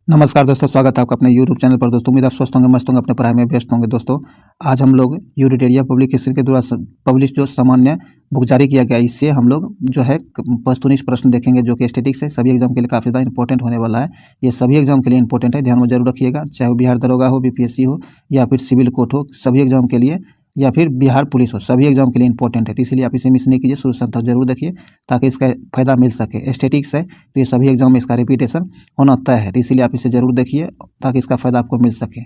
नमस्कार दोस्तों, स्वागत है आपका अपने यूट्यूब चैनल पर। दोस्तों उम्मीद आप स्वस्थ होंगे, मस्त होंगे, अपने पढ़ाई में व्यस्त होंगे। दोस्तों आज हम लोग यूनिटेरिया पब्लिकेशन के द्वारा पब्लिश जो सामान्य बुक जारी किया गया, इससे हम लोग जो है वस्तुनिष्ठ प्रश्न देखेंगे, जो कि स्टैटिक्स है। सभी एग्जाम के लिए काफ़ी ज़्यादा इंपॉर्टेंट होने वाला है। ये सभी एग्जाम के लिए इंपॉर्टेंट है, ध्यान में जरूर रखिएगा। चाहे वो बिहार दरोगा हो, बीपीएससी हो, या फिर सिविल कोर्ट हो, सभी एग्जाम के लिए, या फिर बिहार पुलिस हो, सभी एग्जाम के लिए इंपॉर्टेंट है। तो इसलिए आप इसे मिस नहीं कीजिए, शुरू से अंत तक जरूर देखिए, ताकि इसका फायदा मिल सके। स्टैटिक्स है तो ये सभी एग्जाम में इसका रिपीटेशन होना तय है, तो इसीलिए आप इसे जरूर देखिए ताकि इसका फायदा आपको मिल सके।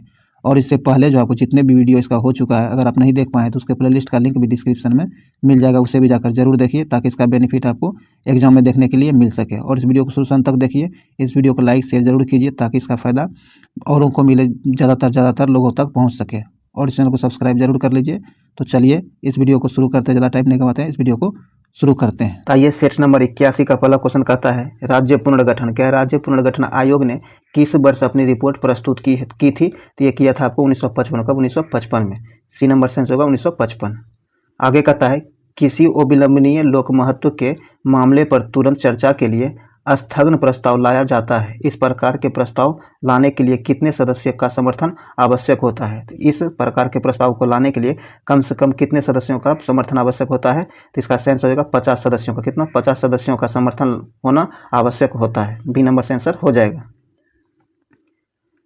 और इससे पहले जो आपको जितने भी वीडियो इसका हो चुका है, अगर आप नहीं देख पाए तो उसके प्लेलिस्ट का लिंक भी डिस्क्रिप्शन में मिल जाएगा, उसे भी जाकर जरूर देखिए, ताकि इसका बेनिफिट आपको एग्जाम में देखने के लिए मिल सके। और इस वीडियो को शुरू से अंत तक देखिए, इस वीडियो को लाइक शेयर जरूर कीजिए, ताकि इसका फायदा औरों को मिले, ज़्यादातर लोगों तक पहुँच सके। और इस चैनल को सब्सक्राइब जरूर कर लीजिए। तो चलिए इस वीडियो को शुरू करते हैं, ज़्यादा टाइम नहीं गवाते हैं, इस वीडियो को शुरू करते हैं। आइए सेट नंबर 81 का पहला क्वेश्चन कहता है, राज्य पुनर्गठन। क्या है? राज्य पुनर्गठन आयोग ने किस वर्ष अपनी रिपोर्ट प्रस्तुत की थी? तो ये किया था आपको 1955। कब? 1955 में। सी नंबर सेंस होगा 1955। आगे कहता है, किसी अविलंबनीय लोक महत्व के मामले पर तुरंत चर्चा के लिए स्थगन प्रस्ताव लाया जाता है। इस प्रकार के प्रस्ताव लाने के लिए कितने सदस्यों का समर्थन आवश्यक होता है? तो इस प्रकार के प्रस्ताव को लाने के लिए कम से कम कितने सदस्यों का समर्थन आवश्यक होता है? तो इसका सेंस हो जाएगा 50 सदस्यों का। कितना? 50 सदस्यों का समर्थन होना आवश्यक होता है। बी नंबर सेंसर हो जाएगा।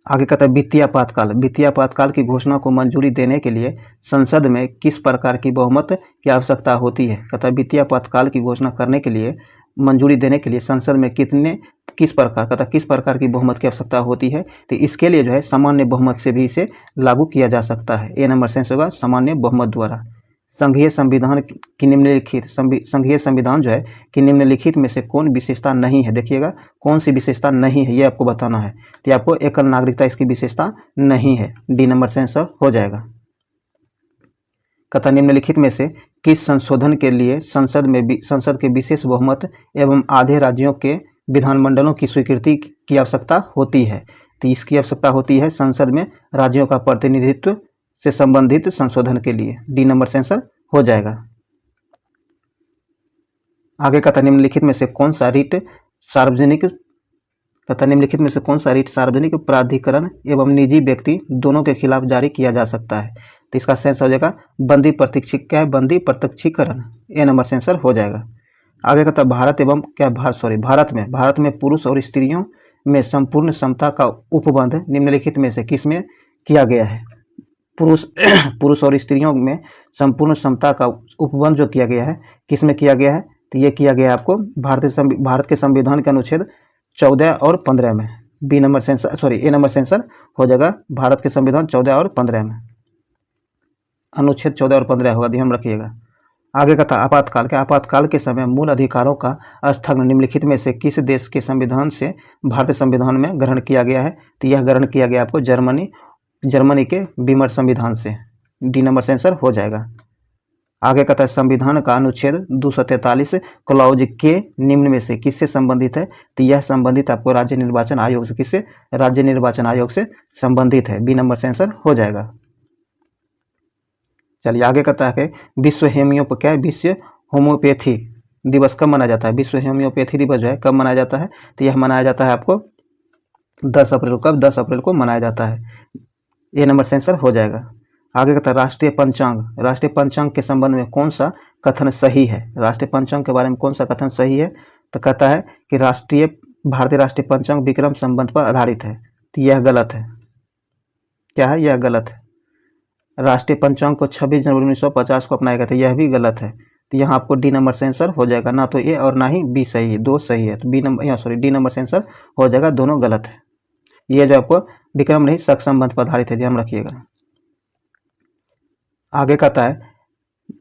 आगे कहता है, वित्तीय आपातकाल। वित्तीय आपातकाल की घोषणा को मंजूरी देने के लिए संसद में किस प्रकार की बहुमत की आवश्यकता होती है? कहता है, वित्तीय आपातकाल की घोषणा करने के लिए, मंजूरी देने के लिए संसद में किस प्रकार की बहुमत की आवश्यकता होती है? तो इसके लिए जो है सामान्य बहुमत से भी इसे लागू किया जा सकता है। ए नंबर सेंस होगा सामान्य बहुमत द्वारा। संघीय संविधान जो है कि निम्नलिखित में से कौन विशेषता नहीं है? देखिएगा कौन सी विशेषता नहीं है, ये आपको बताना है। तो आपको एकल नागरिकता इसकी विशेषता नहीं है। डी नंबर सेंस हो जाएगा। कहता, निम्नलिखित में से किस संशोधन के लिए संसद के विशेष बहुमत एवं आधे राज्यों के विधानमंडलों की स्वीकृति की आवश्यकता होती है? तो इसकी आवश्यकता होती है संसद में राज्यों का प्रतिनिधित्व से संबंधित संशोधन के लिए। डी नंबर सेंसर हो जाएगा। आगे कहता, निम्नलिखित में से कौन सा रिट सार्वजनिक प्राधिकरण एवं निजी व्यक्ति दोनों के खिलाफ जारी किया जा सकता है? तो इसका सेंस हो जाएगा बंदी प्रत्यक्षीकरण। ए नंबर सेंसर हो जाएगा। आगे कहता, भारत में पुरुष और स्त्रियों में संपूर्ण समता का उपबंध निम्नलिखित में से किसमें किया गया है? पुरुष और स्त्रियों में संपूर्ण समता का उपबंध जो किया गया है, किसमें किया गया है? तो ये किया गया है आपको भारत के संविधान के अनुच्छेद 14 और 15 में। ए नंबर सेंसर हो जाएगा भारत के संविधान 14 और 15 में। अनुच्छेद 14 और 15 होगा, ध्यान रखिएगा। आगे का था आपातकाल। के आपातकाल के समय मूल अधिकारों का स्थगन निम्नलिखित में से किस देश के संविधान से भारतीय संविधान में ग्रहण किया गया है? तो यह ग्रहण किया गया आपको जर्मनी के बीमर संविधान से। डी नंबर सेंसर हो जाएगा। आगे कहता है, संविधान का अनुच्छेद 243 क्लॉज के निम्न में से किससे संबंधित है? तो यह संबंधित आपको राज्य निर्वाचन आयोग से, किससे? राज्य निर्वाचन आयोग से संबंधित है। बी नंबर सेंसर हो जाएगा। चलिए आगे कहता है कि विश्व होम्योपैथी दिवस कब मनाया जाता है? विश्व होम्योपैथी दिवस जो है कब मनाया जाता है? तो यह मनाया जाता है आपको 10 अप्रैल। कब? 10 अप्रैल को मनाया जाता है। ए नंबर सेंसर हो जाएगा। आगे कहता है, राष्ट्रीय पंचांग के संबंध में कौन सा कथन सही है? राष्ट्रीय पंचांग के बारे में कौन सा कथन सही है? तो कहता है कि भारतीय राष्ट्रीय पंचांग विक्रम संबंध पर आधारित है। तो यह गलत है। क्या है? यह गलत है। राष्ट्रीय पंचांग को 26 जनवरी 1950 को अपनाया गया था, यह भी गलत है। तो यहाँ आपको डी नंबर सेंसर हो जाएगा। ना तो ए और ना ही बी सही है, दो सही है। तो डी नंबर सेंसर हो जाएगा, दोनों गलत है। ये जो आपको विक्रम नहीं शक संबंध पर आधारित है, ध्यान रखिएगा। आगे कहता है,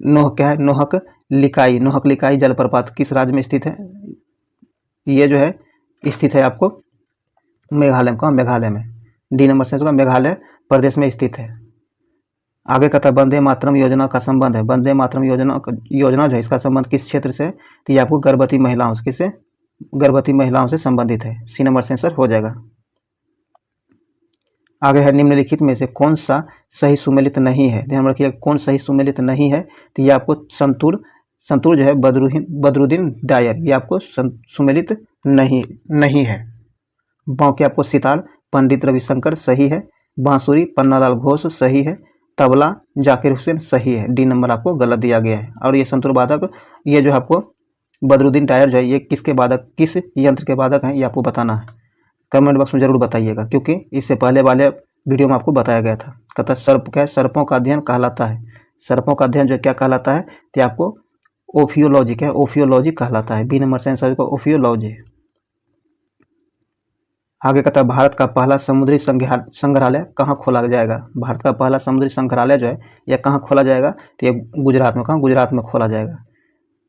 क्या है? नोहक लिकाई जलप्रपात किस राज्य में स्थित है? ये जो है स्थित है आपको मेघालय में। मेघालय में। डी नंबर सेंसर का मेघालय प्रदेश में स्थित है। आगे कहता है, वंदे मातरम योजना का संबंध है। वंदे मातरम योजना जो है इसका संबंध किस क्षेत्र से? तो ये आपको गर्भवती महिलाओं से, किससे? गर्भवती महिलाओं से संबंधित है। सी नंबर सेंसर हो जाएगा। आगे है, निम्नलिखित में से कौन सा सही सुमेलित नहीं है? ध्यान रखिए कौन सही सुमेलित नहीं है। तो ये आपको संतूर जो है बदरुद्दीन डायर, ये आपको सुमेलित नहीं है। बाकी आपको सितार पंडित रविशंकर सही है। बांसुरी पन्नालाल घोष सही है। तबला जाकिर हुसैन सही है। डी नंबर आपको गलत दिया गया है। और ये संतूर वादक, ये जो है आपको बदरुद्दीन टायर जो है ये किसके वादक, किस यंत्र के वादक हैं, ये आपको बताना है। कमेंट बॉक्स में जरूर बताइएगा, क्योंकि इससे पहले वाले वीडियो में आपको बताया गया था। कहता सर्प क्या है, सर्पों का अध्ययन कहलाता है। सर्पों का अध्ययन जो क्या कहलाता है, तो आपको ओफियोलॉजी, क्या ओफियोलॉजी कहलाता है। बी नंबर से आंसर को ओफियोलॉजी। आगे कहता है भारत का पहला समुद्री संग्रहालय कहाँ खोला जाएगा। भारत का पहला समुद्री संग्रहालय जो है यह कहाँ खोला जाएगा, तो ये गुजरात में, कहाँ, गुजरात में खोला जाएगा।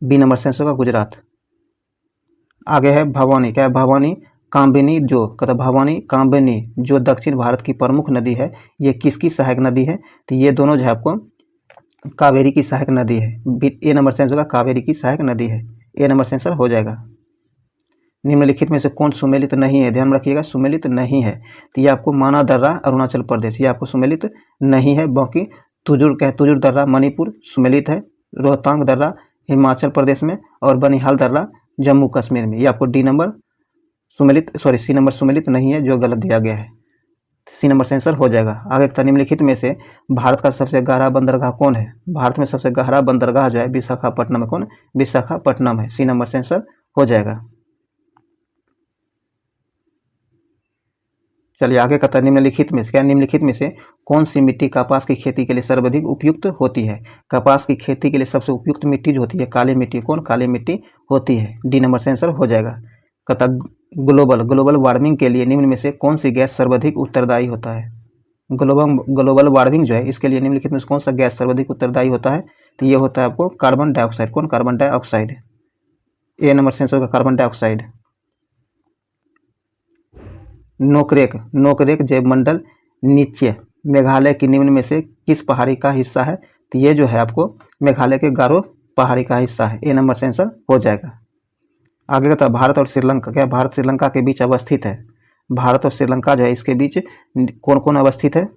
बी नंबर से आंसर का गुजरात। आगे है भवानी, क्या है, भवानी कामबिनी जो, कहता भवानी कामबिनी जो दक्षिण भारत की प्रमुख नदी है, ये किसकी सहायक नदी है, तो ये दोनों जो है आपको कावेरी की सहायक नदी है। ए नंबर से आंसर का कावेरी की सहायक नदी है। ए नंबर से आंसर हो जाएगा। निम्नलिखित में से कौन सुमेलित नहीं है, ध्यान में रखिएगा, सुमेलित नहीं है, तो ये आपको माना दर्रा अरुणाचल प्रदेश, ये आपको सुमेलित नहीं है। बाकी तुजुर, क्या है, तुजुर दर्रा मणिपुर सुमेलित है। रोहतांग दर्रा हिमाचल प्रदेश में, और बनिहाल दर्रा जम्मू कश्मीर में। ये आपको डी नंबर सुमेलित, सॉरी सी नंबर सुमेलित नहीं है, जो गलत दिया गया है। सी नंबर से आंसर हो जाएगा। आगे था निम्नलिखित में से भारत का सबसे गहरा बंदरगाह कौन है। भारत में सबसे गहरा बंदरगाह जो है विशाखापट्टनम है। कौन, विशाखापट्टनम है। सी नंबर से आंसर हो जाएगा। चलिए आगे कहता है निम्नलिखित में से, क्या निम्नलिखित में से कौन सी मिट्टी कपास की खेती के लिए सर्वाधिक उपयुक्त होती है। कपास की खेती के लिए सबसे उपयुक्त मिट्टी जो होती है काली मिट्टी, कौन, काली मिट्टी होती है। डी नंबर से आंसर हो जाएगा। कहता ग्लोबल वार्मिंग के लिए निम्न में से कौन सी गैस सर्वाधिक उत्तरदायी होता है। ग्लोबल वार्मिंग जो है इसके लिए निम्नलिखित में से कौन सा गैस सर्वाधिक उत्तरदायी होता है, तो ये होता है आपको कार्बन डाइऑक्साइड। कौन, कार्बन डाइऑक्साइड। ए नंबर से आंसर होगा कार्बन डाइऑक्साइड। नोकरेक जैवमंडल नीचे मेघालय की निम्न में से किस पहाड़ी का हिस्सा है, तो ये जो है आपको मेघालय के गारो पहाड़ी का हिस्सा है। ए नंबर से आंसर हो जाएगा। आगे कहता है भारत और श्रीलंका, क्या भारत श्रीलंका के बीच अवस्थित है। भारत और श्रीलंका जो है इसके बीच कौन कौन अवस्थित है,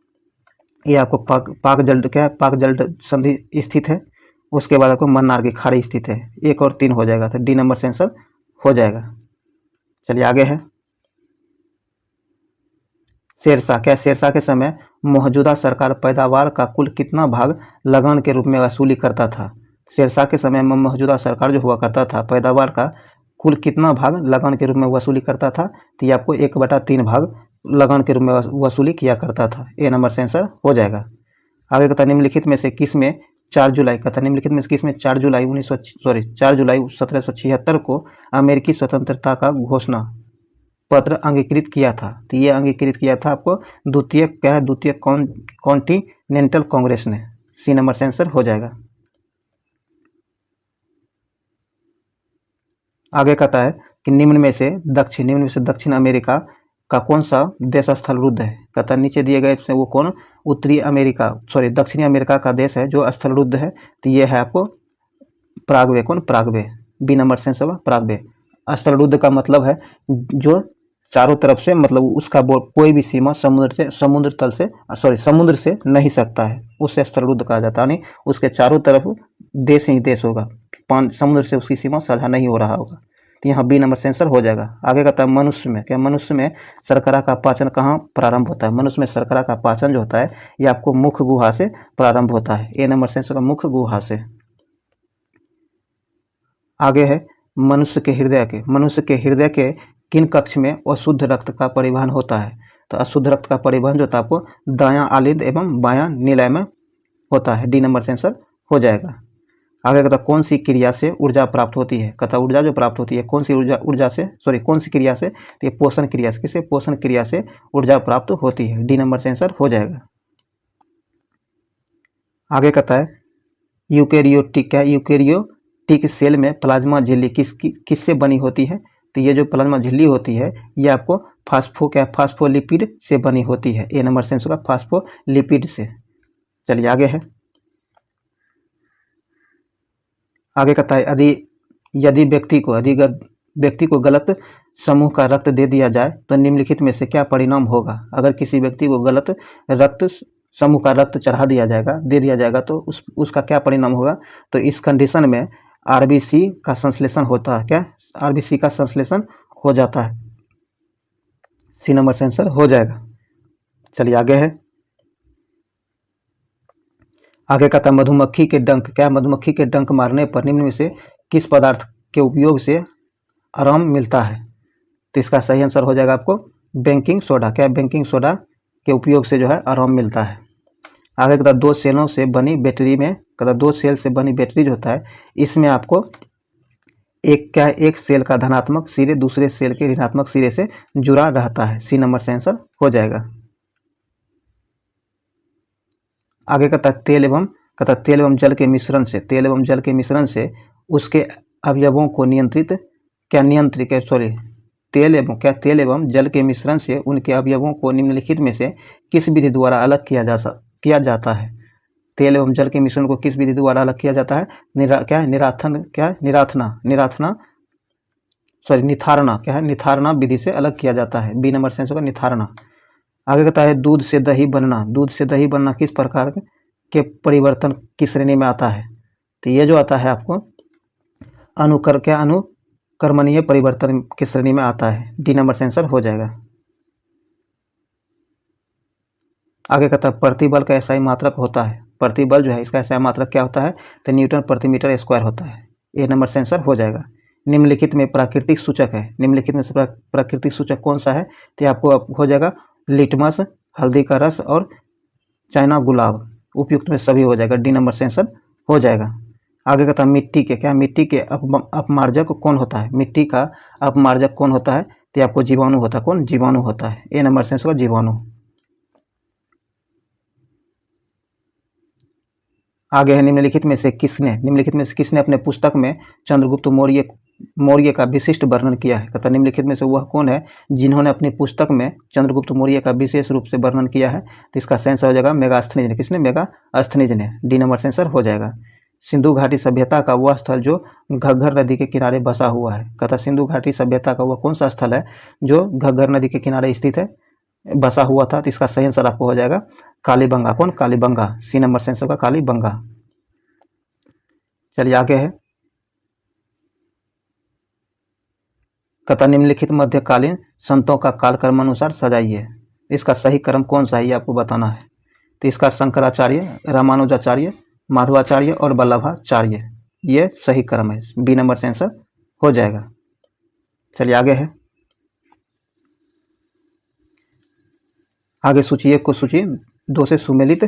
ये आपको पाक जल, क्या पाक जल संधि स्थित है। उसके बाद आपको मन्नार की खाड़ी स्थित है। 1 और 3 हो जाएगा, तो डी नंबर से आंसर हो जाएगा। चलिए आगे है शेरशाह, क्या शेरशाह के समय मौजूदा सरकार पैदावार का कुल कितना भाग लगान के रूप में वसूली करता था। शेरशाह के समय में मौजूदा सरकार जो हुआ करता था पैदावार का कुल कितना भाग लगान के रूप में वसूली करता था, तो ये आपको 1/3 भाग लगान के रूप में वसूली किया करता था। ए नंबर से आंसर हो जाएगा। आगे कहता निम्नलिखित में से किस में 4 जुलाई, कहता निम्नलिखित में से किस में 4 जुलाई 1776 को अमेरिकी स्वतंत्रता का घोषणा पत्र अंगीकृत किया था, तो ये अंगीकृत किया था आपको द्वितीय कॉन्टिनेंटल कांग्रेस ने। सी नंबर से आंसर हो जाएगा। आगे कहता है कि निम्न में से दक्षिण अमेरिका का कौन सा देश स्थलरुद्ध है। कहता नीचे दिए गए से वो कौन दक्षिणी अमेरिका का देश है जो स्थलरुद्ध है, तो ये है आपको पराग्वे। कौन, पराग्वे। बी नंबर से आंसर पराग्वे। स्थलरुद्ध का मतलब है जो चारों तरफ से, मतलब उसका कोई भी सीमा समुद्र से नहीं सकता है, उससे स्थलरुद्ध कहा जाता है। यानी उसके चारों तरफ देश ही देश होगा, समुद्र से उसकी सीमा साझा नहीं हो रहा होगा। तो यहाँ बी नंबर से आंसर हो जाएगा। आगे कहता है मनुष्य में, क्या मनुष्य में शर्करा का पाचन कहाँ प्रारंभ होता है। मनुष्य में शर्करा का पाचन जो होता है ये आपको मुख गुहा से प्रारंभ होता है। ए नंबर से आंसर मुख गुहा से। आगे है मनुष्य के हृदय के किन कक्ष में अशुद्ध रक्त का परिवहन होता है। तो अशुद्ध रक्त का परिवहन जो था आपको दायां आलिंद एवं बायां निलय में होता है। डी नंबर से आंसर हो जाएगा। आगे कहता कौन सी क्रिया से ऊर्जा प्राप्त होती है। कहता ऊर्जा जो प्राप्त होती है कौन सी कौन सी क्रिया से, तो ये पोषण क्रिया से। किसे, पोषण क्रिया से ऊर्जा प्राप्त होती है। डी नंबर से आंसर हो जाएगा। आगे कहता है यूकेरियोटिक सेल में प्लाज्मा झिल्ली किससे बनी होती है। तो ये जो प्लाज्मा झिल्ली होती है ये आपको फास्फोलिपिड से बनी होती है। ए नंबर से आंसर होगा फास्फोलिपिड से। चलिए आगे है, आगे कहता है यदि व्यक्ति को गलत समूह का रक्त दे दिया जाए तो निम्नलिखित में से क्या परिणाम होगा। अगर किसी व्यक्ति को गलत रक्त समूह का रक्त दे दिया जाएगा तो उसका क्या परिणाम होगा। तो इस कंडीशन में आरबीसी का संश्लेषण होता है। क्या, आरबीसी का संश्लेषण हो जाता है। सी नंबर से आंसर हो जाएगा। चलिए आगे है, आगे कहता है मधुमक्खी के डंक, क्या मधुमक्खी के डंक मारने पर निम्न में से किस पदार्थ के उपयोग से आराम मिलता है? तो इसका सही आंसर हो जाएगा आपको बेकिंग सोडा। क्या बेकिंग सोडा के उपयोग से जो है आराम मिलता है। आगे कहता दो सेलों से बनी बैटरी में, कहता दो सेल से बनी बैटरी जो होता है इसमें आपको एक सेल का धनात्मक सिरे दूसरे सेल के ऋणात्मक सिरे से जुड़ा रहता है। सी नंबर से आंसर हो जाएगा। आगे कहता तेल एवं जल के मिश्रण से, तेल एवं जल के मिश्रण से उसके अवयवों को तेल एवं जल के मिश्रण से उनके अवयवों को निम्नलिखित में से किस विधि द्वारा अलग किया जाता है? तेल एवं जल के मिश्रण को किस विधि द्वारा अलग किया जाता है? निथारना विधि से अलग किया जाता है। बी नंबर से होगा निथारना। आगे कहता है दूध से दही बनना किस प्रकार के परिवर्तन की श्रेणी में आता है? तो ये जो आता है आपको अनुकर्मणीय परिवर्तन की श्रेणी में आता है। डी नंबर से आंसर हो जाएगा। आगे कहता है प्रतिबल का एसआई मात्रक होता है, प्रतिबल जो है इसका एसआई मात्रक क्या होता है? तो न्यूटन प्रति मीटर स्क्वायर होता है। ए नंबर से आंसर हो जाएगा। निम्नलिखित में प्राकृतिक सूचक है, निम्नलिखित में से प्राकृतिक सूचक कौन सा है? तो आपको हो जाएगा लिटमस, हल्दी का रस और चाइना गुलाब। उपयुक्त में सभी हो जाएगा। डी नंबर से आंसर हो जाएगा। आगे कहता है मिट्टी के अपमार्जक कौन होता है? मिट्टी का अपमार्जक कौन होता है? तो आपको जीवाणु होता है। कौन? जीवाणु होता है। ए नंबर से आंसर जीवाणु। आगे है निम्नलिखित में से किसने अपने पुस्तक में चंद्रगुप्त मौर्य का विशिष्ट वर्णन किया है? कहता निम्नलिखित में से वह कौन है जिन्होंने अपनी पुस्तक में चंद्रगुप्त मौर्य का विशेष रूप से वर्णन किया है? तो इसका आंसर हो जाएगा मेगास्थनीज ने। किसने? मेगास्थनीज ने। डी नंबर से आंसर हो जाएगा। सिंधु घाटी सभ्यता का वह स्थल जो घग्गर नदी के किनारे बसा हुआ है? कहता सिंधु घाटी सभ्यता का वह कौन सा स्थल है जो घग्गर नदी के किनारे स्थित है, बसा हुआ था? तो इसका सही आंसर आपको हो जाएगा कालीबंगा। कौन? कालीबंगा। सी नंबर से आंसर होगा कालीबंगा। चलिए आगे है, कहता निम्नलिखित मध्यकालीन संतों का कालक्रम अनुसार सजाइए। इसका सही क्रम कौन सा है ये आपको बताना है। तो इसका शंकराचार्य, रामानुजाचार्य, माधवाचार्य और वल्लभाचार्य ये सही क्रम है। बी नंबर से आंसर हो जाएगा। चलिए आगे है, आगे सूची 1 को सूची 2 से सुमेलित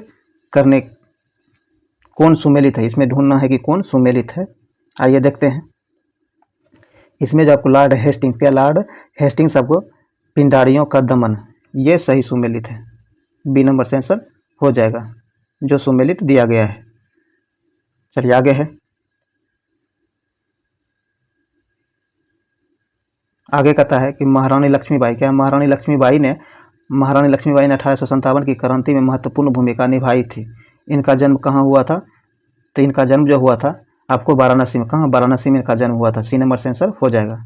करने, कौन सुमेलित है इसमें ढूंढना है कि कौन सुमेलित है। आइए देखते हैं। इसमें जो आपको लॉर्ड हेस्टिंग्स आपको पिंडारियों का दमन ये सही सुमेलित है। बी नंबर से आंसर हो जाएगा जो सुमेलित दिया गया है। चलिए आगे है, आगे कहता है कि महारानी लक्ष्मीबाई, क्या महारानी लक्ष्मीबाई ने 1857 की क्रांति में महत्वपूर्ण भूमिका निभाई थी। इनका जन्म कहाँ हुआ था? तो इनका जन्म जो हुआ था आपको वाराणसी में। कहाँ? वाराणसी में इनका जन्म हुआ था। सी नंबर से आंसर हो जाएगा।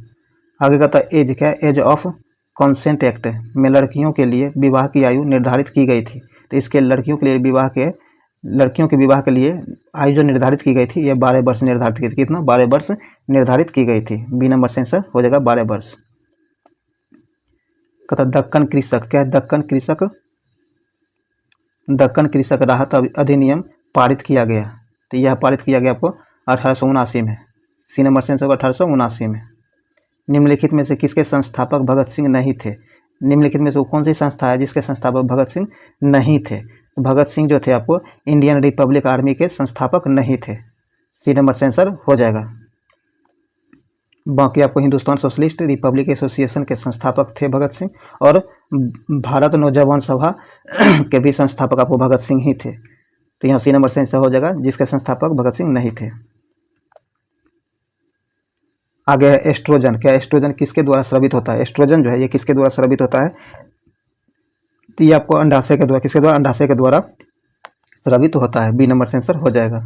आगे कहता है एज, क्या एज ऑफ कॉन्सेंट एक्ट में लड़कियों के लिए विवाह की आयु निर्धारित की गई थी। तो इसके लड़कियों के विवाह के लिए आयु जो निर्धारित की गई थी ये 12 वर्ष निर्धारित की थी। कितना? 12 वर्ष निर्धारित की गई थी। बी नंबर से आंसर हो जाएगा 12 वर्ष। कहता दक्कन कृषक, क्या है? दक्कन कृषक राहत अधिनियम पारित किया गया। तो यह पारित किया गया आपको 1879 में। सी नंबर से आंसर 1879 में। निम्नलिखित में से किसके संस्थापक भगत सिंह नहीं थे? निम्नलिखित में से वो कौन सी संस्था है जिसके संस्थापक भगत सिंह नहीं थे? भगत सिंह जो थे आपको इंडियन रिपब्लिक आर्मी के संस्थापक नहीं थे। सी नंबर से आंसर हो जाएगा। बाकी आपको हिंदुस्तान सोशलिस्ट रिपब्लिक एसोसिएशन के संस्थापक थे भगत सिंह और भारत नौजवान सभा के भी संस्थापक आपको भगत सिंह ही थे। तो यहाँ सी नंबर से आंसर हो जाएगा जिसके संस्थापक भगत सिंह नहीं थे। आगे है एस्ट्रोजन, क्या एस्ट्रोजन किसके द्वारा स्रावित होता है? एस्ट्रोजन जो है ये किसके द्वारा स्रावित होता है? तो ये आपको अंडाशय के द्वारा, किसके द्वारा? अंडाशय के द्वारा स्रावित होता है। बी नंबर से आंसर हो जाएगा।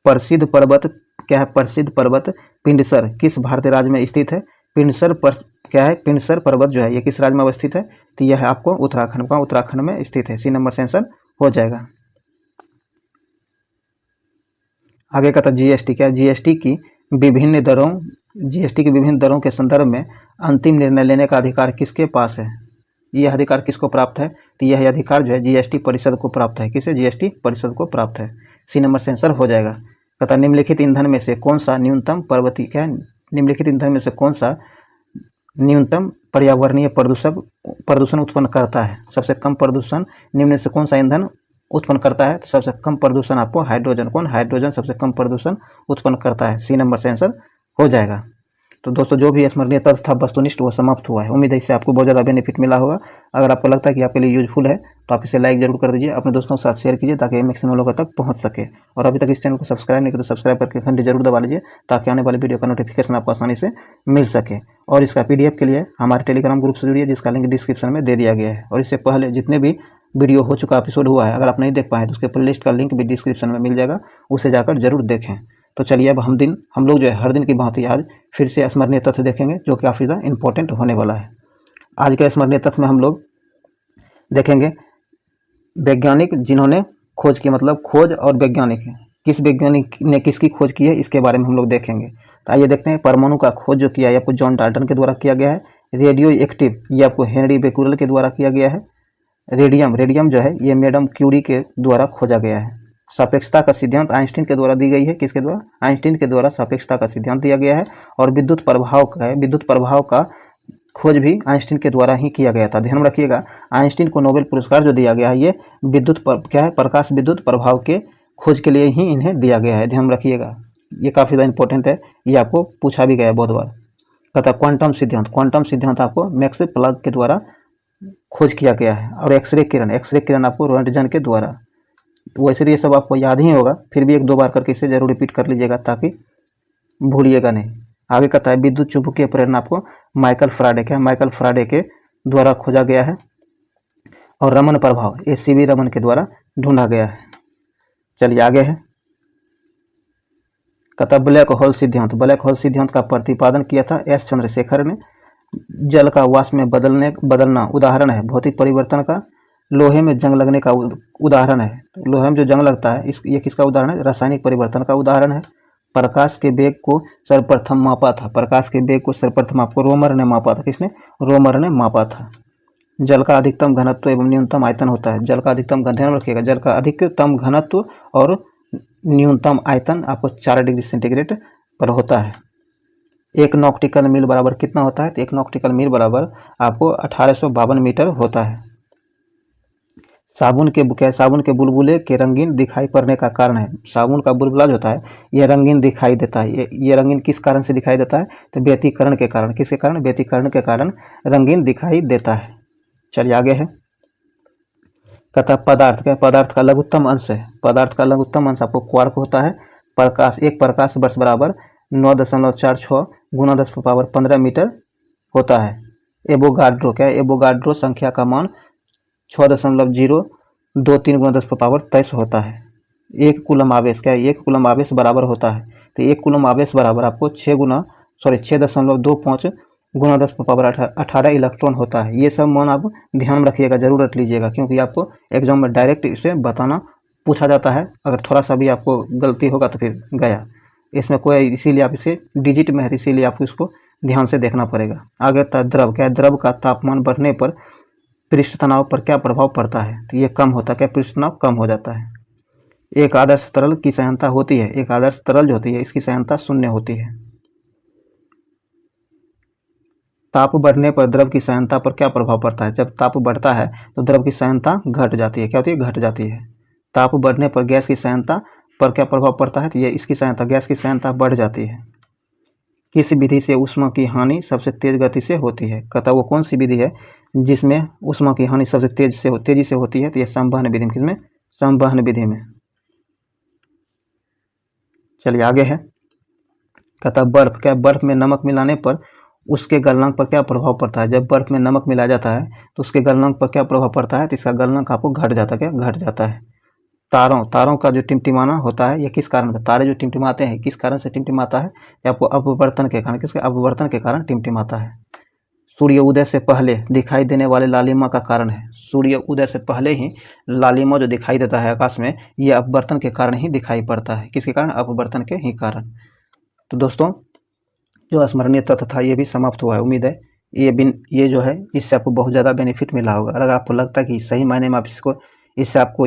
प्रसिद्ध पर्वत, क्या है? प्रसिद्ध पर्वत पिंडसर किस भारतीय राज्य में स्थित है? क्या है? पिंडसर पर्वत जो है ये किस राज्य में अवस्थित है? तो यह है आपको उत्तराखंड का, उत्तराखंड में स्थित है। सी नंबर से आंसर हो जाएगा। आगे का था जीएसटी, क्या जीएसटी की विभिन्न दरों के संदर्भ में अंतिम निर्णय लेने का अधिकार किसके पास है? यह अधिकार किसको प्राप्त है? तो यह अधिकार जो है जीएसटी परिषद को प्राप्त है। किसे? जीएसटी परिषद को प्राप्त है। सी नंबर से आंसर हो जाएगा। कहता निम्नलिखित ईंधन में से कौन सा न्यूनतम निम्नलिखित ईंधन में से कौन सा न्यूनतम पर्यावरणीय प्रदूषण उत्पन्न करता है? सबसे कम प्रदूषण निम्न में से कौन सा ईंधन उत्पन्न करता है? तो सबसे कम प्रदूषण आपको हाइड्रोजन। कौन? हाइड्रोजन सबसे कम प्रदूषण उत्पन्न करता है। सी नंबर से आंसर हो जाएगा। तो दोस्तों जो भी स्मरणीय तथ्य था वस्तुनिष्ठ वो समाप्त हुआ है। उम्मीद है इससे आपको बहुत ज़्यादा बेनिफिट मिला होगा। अगर आपको लगता है कि आपके लिए यूजफुल है तो आप इसे लाइक जरूर कर दीजिए, अपने दोस्तों के साथ शेयर कीजिए ताकि मैक्सिमम लोगों तक पहुंच सके। और अभी तक इस चैनल को सब्सक्राइब नहीं किया तो सब्सक्राइब करके घंटी जरूर दबा लीजिए ताकि आने वाली वीडियो का नोटिफिकेशन आपको आसानी से मिल सके। और इसका PDF के लिए हमारे टेलीग्राम ग्रुप से जुड़िए जिसका लिंक डिस्क्रिप्शन में दे दिया गया है। और इससे पहले जितने भी वीडियो हो चुका एपिसोड हुआ है अगर आप नहीं देख पाए तो उसके प्लेलिस्ट का लिंक भी डिस्क्रिप्शन में मिल जाएगा, उसे जाकर जरूर देखें। तो चलिए अब हम लोग जो है हर दिन की भांति आज फिर से स्मरणीय तथ्य देखेंगे जो कि काफ़ी ज़्यादा इंपॉर्टेंट होने वाला है। आज के स्मरणीय तथ्य में हम लोग देखेंगे वैज्ञानिक जिन्होंने खोज की, मतलब खोज और वैज्ञानिक किस वैज्ञानिक ने किसकी खोज की है इसके बारे में हम लोग देखेंगे। तो आइए देखते हैं। परमाणु का खोज जो किया है आपको जॉन डाल्टन के द्वारा किया गया है। रेडियो एक्टिव ये आपको हेनरी बेक्यूरेल के द्वारा किया गया है। रेडियम जो है ये मैडम क्यूरी के द्वारा खोजा गया है। सापेक्षता का सिद्धांत आइंस्टीन के द्वारा दी गई है। किसके द्वारा? आइंस्टीन के द्वारा सापेक्षता का सिद्धांत दिया गया है। और विद्युत प्रभाव का खोज भी आइंस्टीन के द्वारा ही किया गया था। ध्यान में रखिएगा आइंस्टीन को नोबेल पुरस्कार जो दिया गया है ये प्रकाश विद्युत प्रभाव के खोज के लिए ही इन्हें दिया गया है। ध्यान रखिएगा ये काफ़ी ज़्यादा इंपॉर्टेंट है, ये आपको पूछा भी गया है बहुत बार। कहता क्वांटम सिद्धांत आपको मैक्स प्लैंक के द्वारा खोज किया गया है। और एक्सरे किरण आपको रोएंटजन के द्वारा। वैसे ये सब आपको याद ही होगा, फिर भी एक दो बार करके इसे जरूर रिपीट कर लीजिएगा ताकि भूलिएगा नहीं। आगे कहता है विद्युत चुंबकीय प्रेरण आपको माइकल फ्राडे के द्वारा खोजा गया है। और रमन प्रभाव CB रमन के द्वारा ढूंढा गया है। चलिए आगे है। कहता ब्लैक होल सिद्धांत का प्रतिपादन किया था S चंद्रशेखर ने। जल का वाष्प में बदलना उदाहरण है भौतिक परिवर्तन का। लोहे में जंग लगने का उदाहरण है। लोहे में जो जंग लगता है ये किसका उदाहरण है? रासायनिक परिवर्तन का उदाहरण है। प्रकाश के वेग को सर्वप्रथम मापा था। आपको रोमर ने मापा था। किसने? रोमर ने मापा था। जल का अधिकतम घनत्व एवं न्यूनतम आयतन होता है। ध्यान रखिएगा जल का अधिकतम घनत्व और न्यूनतम आयतन आपको 4 डिग्री सेंटीग्रेड पर होता है। 1 नॉटिकल मील बराबर कितना होता है? तो 1 नॉटिकल मील बराबर आपको 1852 मीटर होता है। साबुन के बुलबुले के रंगीन दिखाई पड़ने का कारण है। साबुन का बुलबुला जो होता है ये रंगीन दिखाई देता है। ये रंगीन किस कारण से दिखाई देता है? तो व्यतिकरण के कारण। किसके कारण? व्यतिकरण के कारण रंगीन दिखाई देता है। चलिए आगे है। कहता पदार्थ का लघुत्तम अंश है। आपको क्वार्क होता है। एक प्रकाश वर्ष बराबर 9.46 गुना 10⁻15 मीटर होता है। एवोगाड्रो संख्या का मान 6.023 गुना 10⁻23 होता है। एक कूलम आवेश बराबर होता है। तो 1 कूलम आवेश बराबर आपको 6.25 गुना 10⁻18 इलेक्ट्रॉन होता है। ये सब मान आप ध्यान में रखिएगा, जरूर रख लीजिएगा क्योंकि आपको एग्जाम में डायरेक्ट इसे बताना पूछा जाता है। अगर थोड़ा सा भी आपको गलती होगा तो फिर गया इसमें कोई, इसीलिए आप इसे डिजिट में है इसीलिए आपको इसको ध्यान से देखना पड़ेगा। आगे द्रव का तापमान बढ़ने पर पृष्ठ तनाव पर क्या प्रभाव पड़ता है? तो ये कम होता है। पृष्ठ तनाव कम हो जाता है। एक आदर्श तरल की सहायता होती है। एक आदर्श तरल जो होती है इसकी सहायता 0 होती है। ताप बढ़ने पर द्रव की सहायता पर क्या प्रभाव पड़ता है? जब ताप बढ़ता है तो द्रव की सहायता घट जाती है। क्या होती है? घट जाती है। ताप बढ़ने पर गैस की सहायता पर क्या प्रभाव पड़ता है? तो ये इसकी सहायता, गैस की सहायता बढ़ जाती है। किस विधि से ऊष्मा की हानि सबसे तेज गति से होती है? कहता वो कौन सी विधि है जिसमें ऊष्मा की हानि सबसे तेजी से होती है? तो ये संवहन विधि में। किसमें? संवहन विधि में। चलिए आगे है। कहता बर्फ में नमक मिलाने पर उसके गलनांक पर क्या प्रभाव पड़ता है? जब बर्फ में नमक मिलाया जाता है तो उसके गलनांक पर क्या प्रभाव पड़ता है? तो इसका गलनांक आपको घट जाता है। क्या घट जाता है? तारों का जो टिमटिमाना होता है ये किस कारण होता है? तारे जो टिमटिमाते हैं किस कारण से टिमटिमाता है? ये आपको अपवर्तन के कारण। किसके? अपवर्तन के कारण टिमटिमाता है। सूर्य उदय से पहले दिखाई देने वाले लालिमा का कारण है। सूर्य उदय से पहले ही लालिमा जो दिखाई देता है आकाश में ये अपवर्तन के कारण ही दिखाई पड़ता है। किसके कारण? अपवर्तन के ही कारण। तो दोस्तों जो स्मरणीय तथ्य था ये भी समाप्त हुआ है। उम्मीद है ये जो है इससे आपको बहुत ज़्यादा बेनिफिट मिला होगा। अगर आपको लगता है कि सही मायने में इससे आपको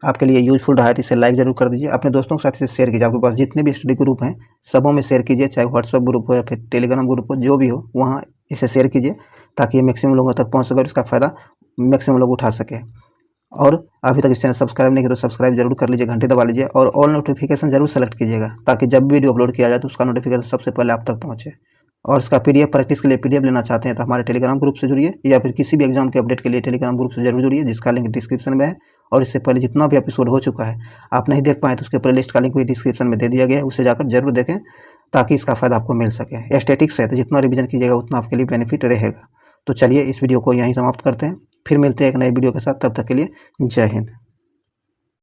आपके लिए यूजफुल रहा है तो इसे लाइक ज़रूर कर दीजिए। अपने दोस्तों के साथ इसे शेयर कीजिए। आपके पास जितने भी स्टडी ग्रुप हैं सबों में शेयर कीजिए, चाहे व्हाट्सअप ग्रुप हो या फिर टेलीग्राम ग्रुप हो, जो भी हो वहाँ इसे शेयर कीजिए ताकि ये मैक्सिमम लोगों तक पहुँच सके और इसका फ़ायदा मैक्सिमम लोग उठा सकें। और अभी तक इस चैनल सब्सक्राइब नहीं किया तो सब्सक्राइब जरूर कर लीजिए, घंटे दबा लीजिए और ऑल नोटिफिकेशन जरूर सेलेक्ट कीजिएगा ताकि जब भी वीडियो अपलोड किया जाए तो उसका नोटिफिकेशन सबसे पहले आप तक पहुँचे। और इसका पीडीएफ प्रैक्टिस के लिए पीडीएफ लेना चाहते हैं तो हमारे टेलीग्राम ग्रुप से जुड़िए या फिर किसी भी एग्जाम के अपडेट के लिए टेलीग्राम ग्रुप से जरूर जुड़िए, जिसका लिंक डिस्क्रिप्शन में है। और इससे पहले जितना भी एपिसोड हो चुका है आप नहीं देख पाए तो उसके प्लेलिस्ट का लिंक भी डिस्क्रिप्शन में दे दिया गया है, उससे जाकर जरूर देखें ताकि इसका फ़ायदा आपको मिल सके। स्टैटिक्स है तो जितना रिवीजन कीजिएगा उतना आपके लिए बेनिफिट रहेगा। तो चलिए इस वीडियो को यहीं समाप्त करते हैं, फिर मिलते हैं एक नए वीडियो के साथ। तब तक के लिए जय हिंद।